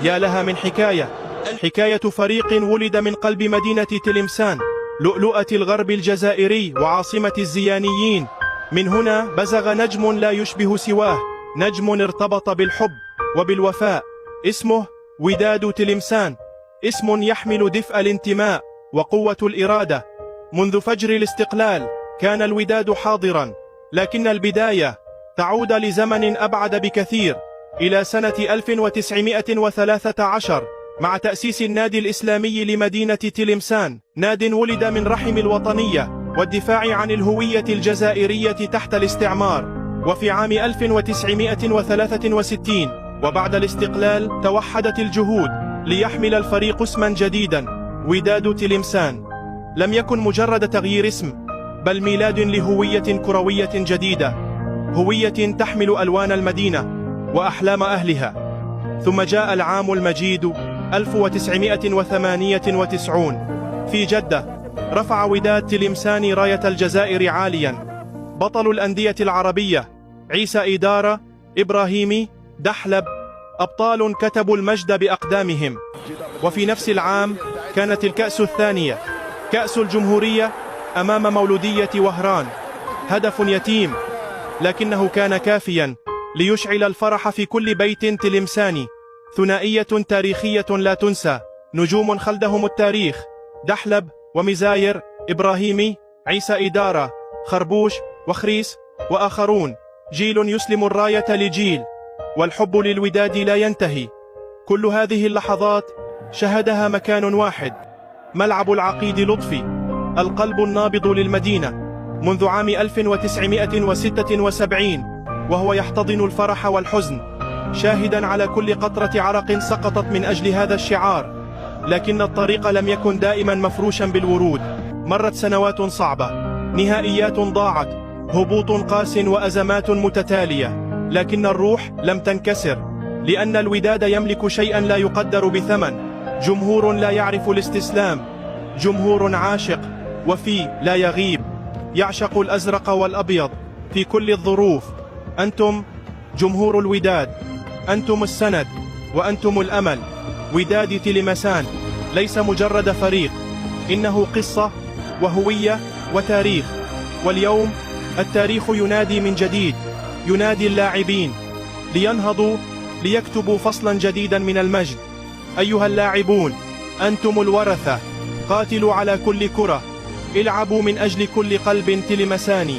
يا لها من حكاية، حكاية فريق ولد من قلب مدينة تلمسان، لؤلؤة الغرب الجزائري وعاصمة الزيانيين. من هنا بزغ نجم لا يشبه سواه، نجم ارتبط بالحب وبالوفاء، اسمه وداد تلمسان، اسم يحمل دفء الانتماء وقوة الإرادة. منذ فجر الاستقلال كان الوداد حاضرا، لكن البداية تعود لزمن أبعد بكثير، إلى سنة 1913 مع تأسيس النادي الإسلامي لمدينة تلمسان، ناد ولد من رحم الوطنية والدفاع عن الهوية الجزائرية تحت الاستعمار. وفي عام 1963 وبعد الاستقلال توحدت الجهود ليحمل الفريق اسما جديدا، وداد تلمسان. لم يكن مجرد تغيير اسم، بل ميلاد لهوية كروية جديدة، هوية تحمل ألوان المدينة وأحلام أهلها. ثم جاء العام المجيد 1998 في جدة، رفع وداد تلمسان راية الجزائر عاليا. بطل الأندية العربية عيسى إدارة، إبراهيمي، دحلب، أبطال كتبوا المجد بأقدامهم. وفي نفس العام كانت الكأس الثانية، كأس الجمهورية، أمام مولودية وهران، هدف يتيم لكنه كان كافيا ليشعل الفرح في كل بيت تلمساني. ثنائية تاريخية لا تنسى، نجوم خلدهم التاريخ، دحلب ومزاير، إبراهيمي، عيسى إدارة، خربوش وخريس وآخرون، جيل يسلم الراية لجيل، والحب للوداد لا ينتهي. كل هذه اللحظات شهدها مكان واحد، ملعب العقيد لطفي، القلب النابض للمدينة، منذ عام 1976 وهو يحتضن الفرح والحزن، شاهدا على كل قطرة عرق سقطت من أجل هذا الشعار. لكن الطريق لم يكن دائما مفروشا بالورود، مرت سنوات صعبة، نهائيات ضاعت، هبوط قاس وأزمات متتالية، لكن الروح لم تنكسر، لأن الوداد يملك شيئا لا يقدر بثمن، جمهور لا يعرف الاستسلام، جمهور عاشق وفي لا يغيب، يعشق الأزرق والأبيض في كل الظروف. أنتم جمهور الوداد، أنتم السند وأنتم الأمل. وداد تلمسان ليس مجرد فريق، إنه قصة وهوية وتاريخ. واليوم التاريخ ينادي من جديد، ينادي اللاعبين لينهضوا، ليكتبوا فصلا جديدا من المجد. أيها اللاعبون، أنتم الورثة، قاتلوا على كل كرة، العبوا من أجل كل قلب تلمساني.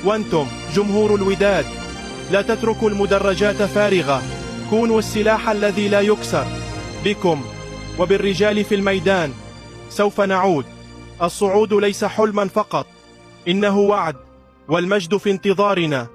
وأنتم جمهور الوداد، لا تتركوا المدرجات فارغة، كونوا السلاح الذي لا يكسر. بكم وبالرجال في الميدان سوف نعود. الصعود ليس حلما فقط، إنه وعد، والمجد في انتظارنا.